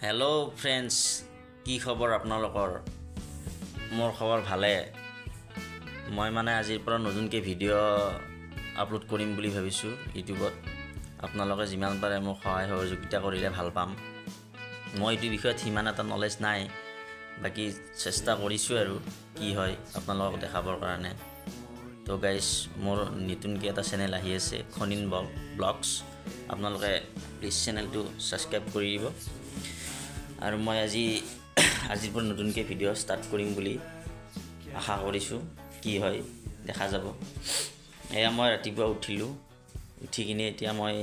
Hello' friends, কি খবৰ আপোনালোকৰ? মোৰ খবৰ ভালে। মই আজিৰ পৰা নতুনকৈ ভিডিঅ' আপলোড কৰিম বুলি ভাবিছোঁ ইউটিউবত। আপোনালোকে যিমান পাৰে মোক সহায় সহযোগিতা কৰিলে ভাল পাম। মই এইটো বিষয়ত সিমান এটা নলেজ নাই, বাকী চেষ্টা কৰিছোঁ আৰু কি হয় আপোনালোকক দেখাবৰ কাৰণে। তো গাইজ, মোৰ নতুনকৈ এটা চেনেল আহি আছে, খনিন ব্লগছ। আপোনালোকে প্লিজ চেনেলটো ছাবস্ক্ৰাইব কৰি দিব। আৰু মই আজিৰ পৰা নতুনকৈ ভিডিঅ' ষ্টাৰ্ট কৰিম বুলি আশা কৰিছোঁ। কি হয় দেখা যাব। এয়া মই ৰাতিপুৱা উঠি কিনে এতিয়া মই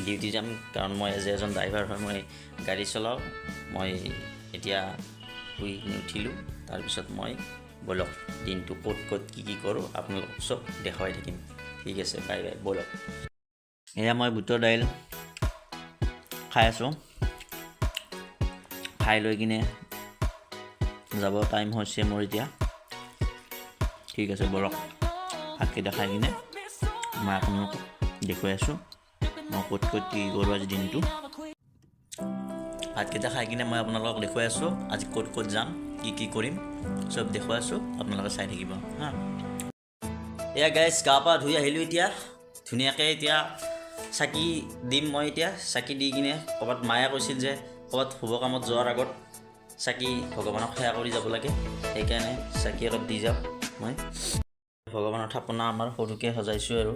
ডিউটি যাম, কাৰণ মই এজন ড্ৰাইভাৰ হয়, মই গাড়ী চলাওঁ। মই এতিয়া শুই উঠিলোঁ, তাৰপিছত মই ব'লক দিনটো ক'ত কি কৰোঁ আপোনালোকক চব দেখুৱাই থাকিম। ঠিক আছে, বাই বাই, ব'লক। এয়া মই বুটৰ দাইল খাই আছোঁ। খাই লৈ কিনে যাব টাইম হৈছে মোৰ এতিয়া। ঠিক আছে, ব'লক ভাতকেইটা খাই কিনে মই আপোনালোকক দেখুৱাই আছোঁ মই ক'ত কি কৰোঁ আজি দিনটো। ভাতকেইটা খাই কিনে মই আপোনালোকক দেখুৱাই আছোঁ আজি ক'ত যাম, কি কৰিম, চব দেখুৱাই আছোঁ। আপোনালোকে চাই থাকিব হা। এয়া গাইজ, গা পা ধুই আহিলোঁ এতিয়া ধুনীয়াকৈ। এতিয়া চাকি দিম মই। এতিয়া চাকি দি কিনে ক'ৰবাত মায়ে কৈছিল যে ক'ৰবাত শুভ কামত যোৱাৰ আগত চাকি ভগৱানক সেৱা কৰি যাব লাগে, সেইকাৰণে চাকি অলপ দি যাওঁ মই। ভগৱানৰ থাপনা আমাৰ সৰুকৈ সজাইছোঁ আৰু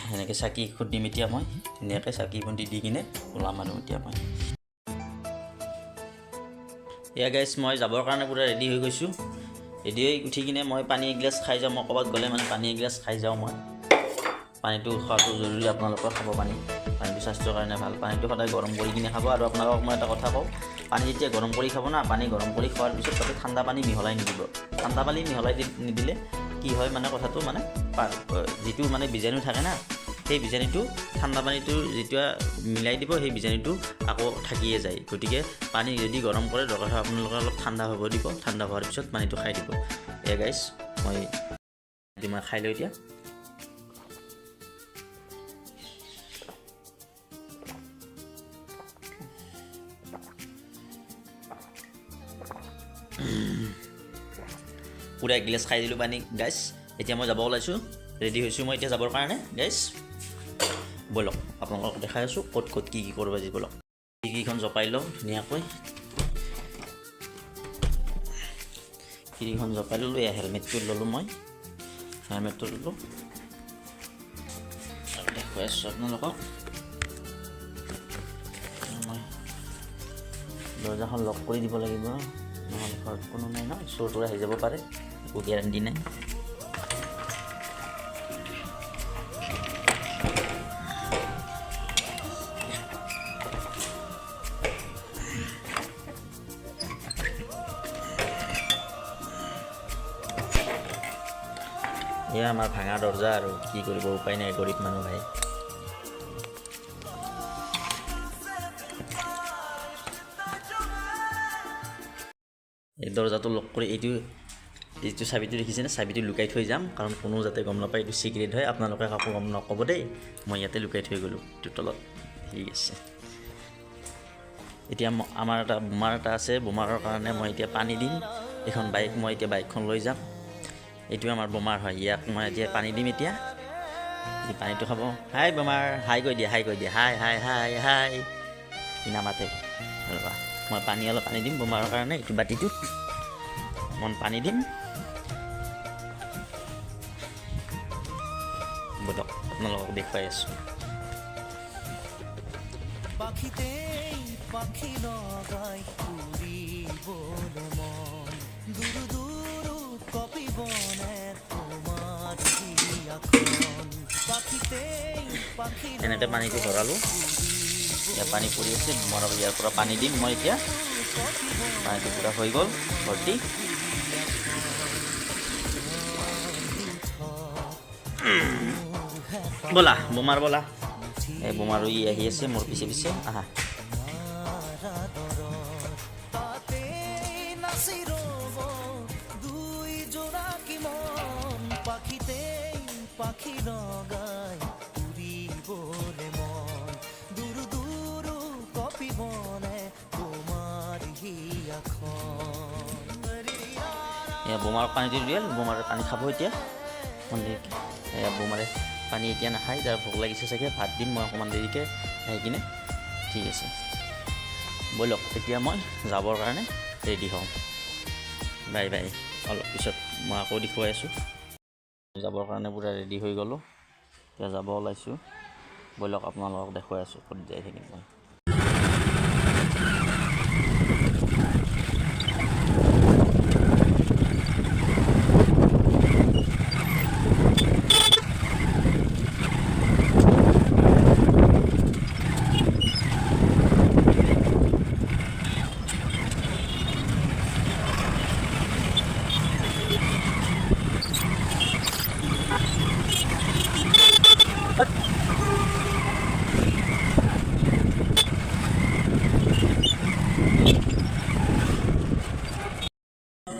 সেনেকৈ চাকি দিম এতিয়া মই ধুনীয়াকৈ চাকি বন্তি দি কিনে ওলাম আৰু এতিয়া মই। এয়া গাইজ, মই যাবৰ কাৰণে পূৰা ৰেডি হৈ গৈছোঁ। ৰেডি হৈ উঠি কিনে মই পানী এগিলাচ খাই যাওঁ। মই ক'ৰবাত গ'লে পানী এগিলাচ খাই যাওঁ মই। পানীটো খোৱাটো জৰুৰী, আপোনালোকৰ খাব পানীটো স্বাস্থ্যৰ কাৰণে ভাল। পানীটো সদায় গৰম কৰি কিনে খাব। আৰু আপোনালোকক মই এটা কথা কওঁ, পানী যেতিয়া গৰম কৰি খাব না, পানী গৰম কৰি খোৱাৰ পিছত তাতে ঠাণ্ডা পানী মিহলাই নিদিব। ঠাণ্ডা পানী মিহলাই নিদিলে কি হয় কথাটো যিটো বীজাণু থাকে না, সেই বীজাণুটো ঠাণ্ডা পানীটো যেতিয়া মিলাই দিব, সেই বীজাণুটো আকৌ থাকিয়ে যায়। গতিকে পানী যদি গৰম কৰে, দৰকাৰ হয় আপোনালোকে অলপ ঠাণ্ডা হ'ব দিব। ঠাণ্ডা হোৱাৰ পিছত পানীটো খাই দিব। এয়া গাইজ, মই খাই লওঁ এতিয়া। পূৰা এগিলাচ খাই দিলোঁ পানী গাইজ। এতিয়া মই যাব ওলাইছোঁ, ৰেডি হৈছোঁ মই এতিয়া যাবৰ কাৰণে গাইজ। ব'লক আপোনালোকক দেখাই আছোঁ ক'ত কি কৰোঁ আজি। ব'লক খিৰিকীখন জপাই লওঁ ধুনীয়াকৈ। খিৰিকীখন জপাই ল'লোঁ। এয়া হেলমেটটো ল'লোঁ মই, হেলমেটটো ল'লোঁ দেখুৱাই আছোঁ আপোনালোকক। মই দৰ্জাখন লক কৰি দিব লাগিব, নহ'লে ঘৰত কোনো নাই ন, চোৰ তোৰ আহি যাব পাৰে, একো গেৰাণ্টি নাই। এয়া আমাৰ ভাঙা দৰ্জা আৰু কি কৰিব, উপায় নাই, গৰীব মানুহ ভাই। এই দৰ্জাটো লক কৰি এইটো চাবিটো দেখিছেনে, চাবিটো লুকাই থৈ যাম, কাৰণ কোনো যাতে গম নাপায়, এইটো চিক্ৰেট হয়। আপোনালোকে কাকো গম নক'ব দেই, মই ইয়াতে লুকাই থৈ গ'লোঁ এইটোৰ তলত। ঠিক আছে, এতিয়া আমাৰ এটা বোমাৰ আছে। বোমাৰৰ কাৰণে মই এতিয়া পানী দিম। এইখন বাইক, মই এতিয়া বাইকখন লৈ যাম। এইটো আমাৰ বোমাৰ হয়, ইয়াক মই এতিয়া পানী দিম। এতিয়া এই পানীটো খাব। হাই বোমাৰ, হাই কৈ দিয়া, হাই নামাতে ৰ'বা। মই অলপ পানী দিম বোমাৰৰ কাৰণে। এইটো বাতিটোত মই পানী দিম। ব'লক আপোনালোকক দেখুৱাই আছোঁ। এনেকৈ পানীটো ভৰালোঁ। এতিয়া পানী পৰি আছে, মই ইয়াৰ পৰা পানী দিম মই এতিয়া। পানীটো পূৰা হৈ গ'ল ভৰ্তি। ব'লা বোমাৰ, ব'লা। এই বোমাৰো আহি আছে মোৰ পিছে আহা। বোমাৰ পানীটো দিয়াল বোমাৰে পানী খাব এতিয়া বোমাৰে পানী এতিয়া নাখায় যাৰ ভোক লাগিছে চাগে ভাত দিম মই অকণমান দেৰিকৈ আহি কিনে ঠিক আছে ব'লক এতিয়া মই যাবৰ কাৰণে ৰেডি হওঁ বাই বাই অলপ পিছত মই আকৌ দেখুৱাই আছোঁ যাবৰ কাৰণে পূৰা ৰেডি হৈ গ'লোঁ এতিয়া যাব ওলাইছোঁ ব'লক আপোনালোকক দেখুৱাই আছোঁ ক'ত যাই থাকিম মই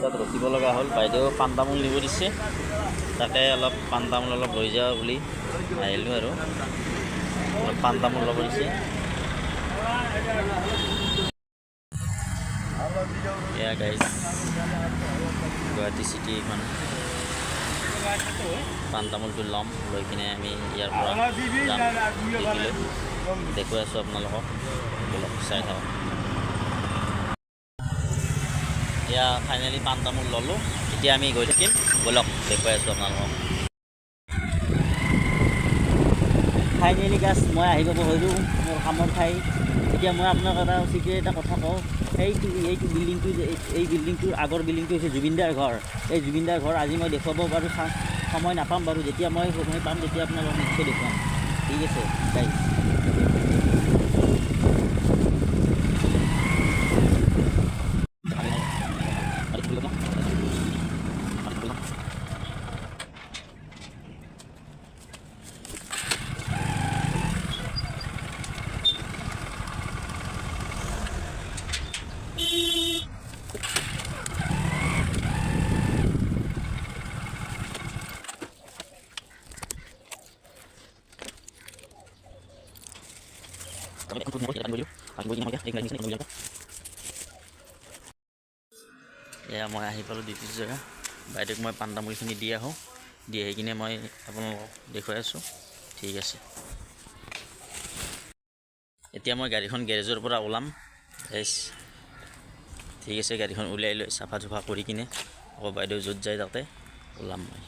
তাত ৰখিব লগা হ'ল বাইদেউ পাণ তামোল নিব দিছে তাকে অলপ পাণ তামোল অলপ লৈ যাওঁ বুলি আহিলোঁ আৰু অলপ পাণ তামোল ল'ব দিছে এয়া গাইজ গুৱাহাটী চিটি এখন পাণ তামোলটো ল'ম লৈ কিনে আমি ইয়াৰ পৰা যাম দেখুৱাই আছোঁ আপোনালোকক অলপ চাই থাকক এতিয়া ফাইনেলি পাণ তামোল ল'লোঁ এতিয়া আমি গৈ থাকিম ব'লক দেখুৱাই আছোঁ আপোনালোকক ফাইনেলি গাছ মই আহি পাব হ'লোঁ মোৰ কামৰ ঠাই এতিয়া মই আপোনাক এটা চিক্ৰেট এটা কথা কওঁ এইটো বিল্ডিংটো এই বিল্ডিংটোৰ আগৰ বিল্ডিংটো হৈছে জুবিনদাৰ ঘৰ এই জুবিনদাৰ ঘৰ আজি মই দেখুৱাব পাৰোঁ সময় নাপাম বাৰু যেতিয়া মই সময় পাম তেতিয়া আপোনালোকক নিশ্চয় দেখুৱাম ঠিক আছে গাইজ এয়া মই আহি পালোঁ দ্বিতীয় জেগা বাইদেউক মই পাণ তামোলখিনি দি আহোঁ দি আহি কিনে মই আপোনালোকক দেখুৱাই আছোঁ ঠিক আছে এতিয়া মই গাড়ীখন গেৰেজৰ পৰা ওলাম ঠিক আছে গাড়ীখন উলিয়াই লৈ চাফা চুফা কৰি কিনে আকৌ বাইদেউ য'ত যায় তাতে ওলাম মই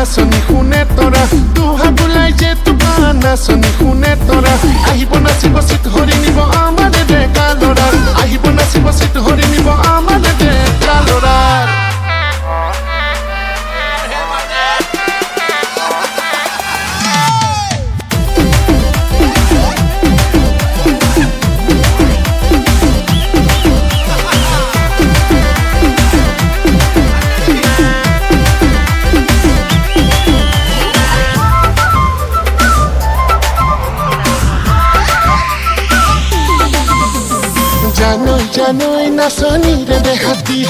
Soni khune tora tu habulai je tu bana soni khune tora ahibo nasibo sit hori nibo amade de kalora ahibo nasibo sit hori nibo amade de kalora Janoi nasoni re behati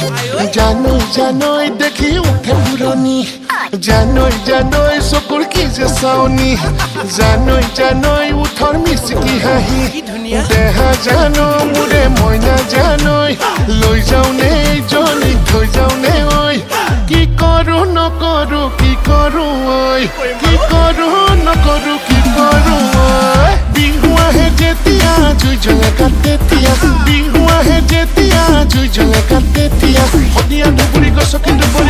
Janoi dekhi uthe purani Janoi sokor ki je sauni Janoi uthor miski hahi Deha jano mure moina janoi Loi jau nei joni thoi jau nei oi Ki koru no koru ki koru oi Ki koru no koru ki koru oi Bihua he jetia jui jala katte tia Bihua he jetia jui jala katte tia Odia duburi go sokin duburi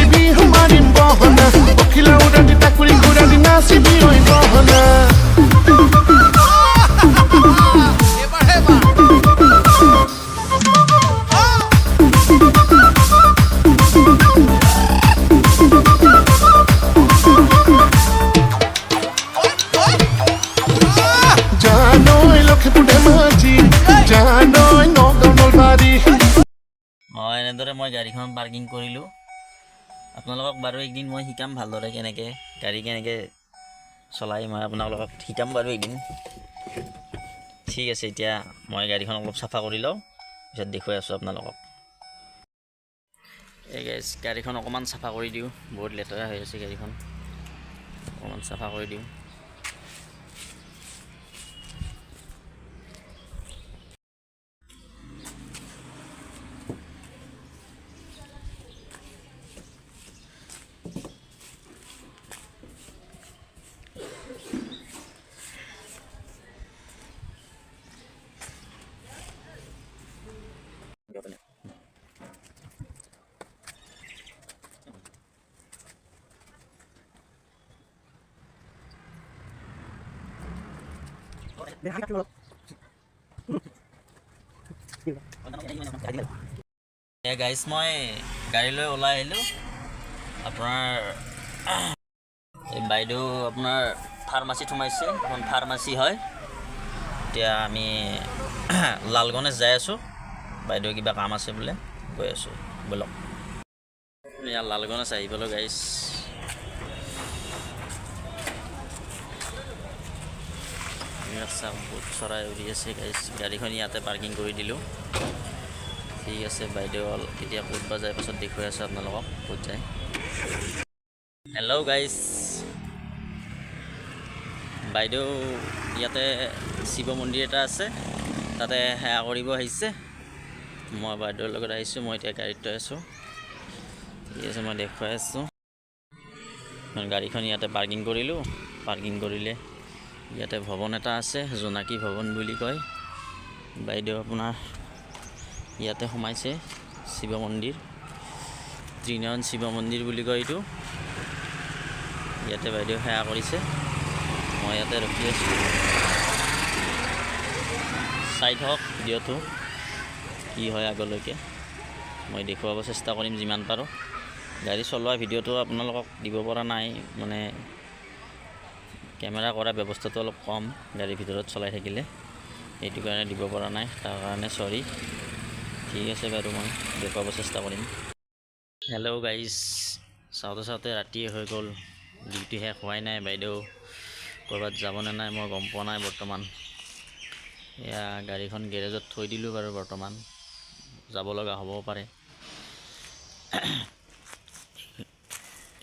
ভালদৰে মই গাড়ীখন parking কৰিলোঁ। আপোনালোকক বাৰু একদিন মই শিকাম ভালদৰে কেনেকৈ গাড়ী কেনেকৈ চলাই মই আপোনালোকক শিকাম বাৰু একদিন। ঠিক আছে, এতিয়া মই গাড়ীখন অলপ চাফা কৰি লওঁ, পিছত দেখুৱাই আছোঁ আপোনালোকক। এই গাইজ গাড়ীখন অকণমান চাফা কৰি দিওঁ, বহুত লেতেৰা হৈ আছে গাড়ীখন, অকণমান চাফা কৰি দিওঁ। গাইজ মই গাড়ী লৈ ওলাই আহিলোঁ। আপোনাৰ এই বাইদেউ আপোনাৰ ফাৰ্মাচীত সোমাইছে, এখন ফাৰ্মাচী হয়। এতিয়া আমি লালগণেজ যাই আছোঁ, বাইদেউ কিবা কাম আছে বোলে, গৈ আছোঁ ব'লক। ইয়াৰ লালগণেজ আহি পালোঁ গাইজ। বহুত চৰাই উৰি আছে গাইজ, গাড়ীখন ইয়াতে পাৰ্কিং কৰি দিলোঁ। ঠিক আছে, বাইদেউ এতিয়া ক'ত বা যায় পাছত দেখুৱাই আছোঁ আপোনালোকক ক'ত যায়। হেল্ল' গাইজ, বাইদেউ ইয়াতে শিৱ মন্দিৰ এটা আছে, তাতে সেৱা কৰিব আহিছে। মই বাইদেউৰ লগত আহিছোঁ, মই এতিয়া গাড়ীত লৈ আছোঁ। ঠিক আছে, মই দেখুৱাই আছোঁ। গাড়ীখন ইয়াতে পাৰ্কিং কৰিলোঁ। পাৰ্কিং কৰিলে ইয়াতে ভৱন এটা আছে, জোনাকী ভৱন বুলি কয়। বাইদেউ আপোনাৰ ইয়াতে সোমাইছে, শিৱ মন্দিৰ, ত্ৰিনয়ন শিৱ মন্দিৰ বুলি কয় এইটো। ইয়াতে বাইদেউ সেৱা কৰিছে, মই ইয়াতে ৰখি আছোঁ। চাই থাকক ভিডিঅ'টো কি হয় আগলৈকে, মই দেখুৱাব চেষ্টা কৰিম যিমান পাৰোঁ। গাড়ী চলোৱা ভিডিঅ'টো আপোনালোকক দিব পৰা নাই, মানে কেমেৰা কৰা ব্যৱস্থাটো অলপ কম গাড়ীৰ ভিতৰত চলাই থাকিলে, সেইটো কাৰণে দিব পৰা নাই, তাৰ কাৰণে চৰি। ঠিক আছে বাৰু, মই দেখুৱাব চেষ্টা কৰিম। হেল্ল' গাইজ, চাওঁতে চাওঁতে ৰাতিয়ে হৈ গ'ল, ডিউটি শেষ হোৱাই নাই। বাইদেউ ক'ৰবাত যাবনে নাই মই গম পোৱা নাই বৰ্তমান। এয়া গাড়ীখন গেৰেজত থৈ দিলোঁ বাৰু, বৰ্তমান যাব লগা হ'বও পাৰে।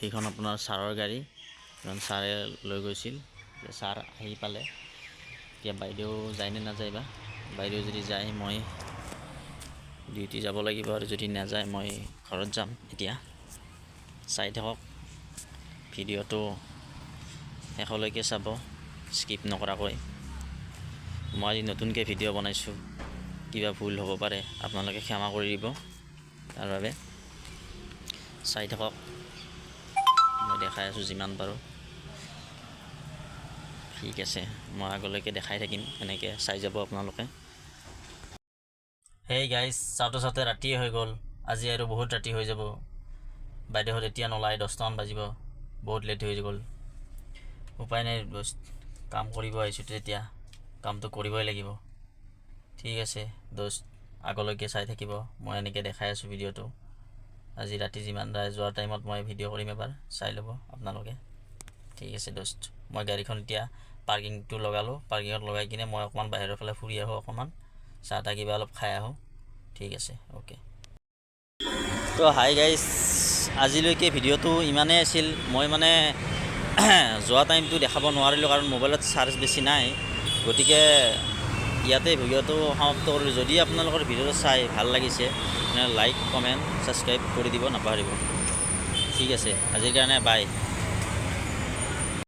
এইখন আপোনাৰ ছাৰৰ গাড়ী, এখন ছাৰে লৈ গৈছিল, ছাৰ আহি পালে। এতিয়া বাইদেউ যায়নে নাযায় বা, বাইদেউ যদি যায় মই ডিউটি যাব লাগিব, আৰু যদি নাযায় মই ঘৰত যাম। এতিয়া চাই থাকক ভিডিঅ'টো শেষলৈকে চাব, স্কিপ নকৰাকৈ। মই আজি নতুনকৈ ভিডিঅ' বনাইছোঁ, কিবা ভুল হ'ব পাৰে আপোনালোকে ক্ষমা কৰি দিব, তাৰ বাবে চাই থাকক। মই দেখাই আছোঁ যিমান পাৰোঁ। ঠিক আছে, মই আগলৈকে দেখাই থাকিম, এনেকৈ চাই যাব আপোনালোকে। হেই গাইজ, চাওঁতে চাওঁতে ৰাতিয়ে হৈ গ'ল, আজি আৰু বহুত ৰাতি হৈ যাব। বাইদেউহঁত এতিয়া নোলায়, 10টামান বাজিব, বহুত লেট হৈ গ'ল। উপায় নাই, কাম কৰিব আহিছোঁ তেতিয়া কামটো কৰিবই লাগিব। ঠিক আছে দোস্ত, আগলৈকে চাই থাকিব, মই এনেকৈ দেখাই আছোঁ ভিডিঅ'টো। আজি ৰাতি যিমান যোৱাৰ টাইমত মই ভিডিঅ' কৰিম, এবাৰ চাই ল'ব আপোনালোকে। ঠিক আছে দোস্ত, মই গাড়ীখন এতিয়া পাৰ্কিংটো লগালোঁ, পাৰ্কিঙত লগাই কিনে মই অকণমান বাহিৰৰ ফালে ফুৰি আহোঁ, অকণমান চাহ তাহ কিবা অলপ খাই আহোঁ। ঠিক আছে, অ'কে। তো হাই গাইজ, আজিলৈকে ভিডিঅ'টো ইমানেই আছিল। মই মানে যোৱা টাইমটো দেখাব নোৱাৰিলোঁ, কাৰণ মোবাইলত চাৰ্জ বেছি নাই, গতিকে ইয়াতে ভিডিঅ'টো সমাপ্ত কৰিলোঁ। যদি আপোনালোকৰ ভিডিঅ'টো চাই ভাল লাগিছে, লাইক কমেণ্ট ছাবস্ক্ৰাইব কৰি দিব নাপাহৰিব। ঠিক আছে, আজিৰ কাৰণে বাই।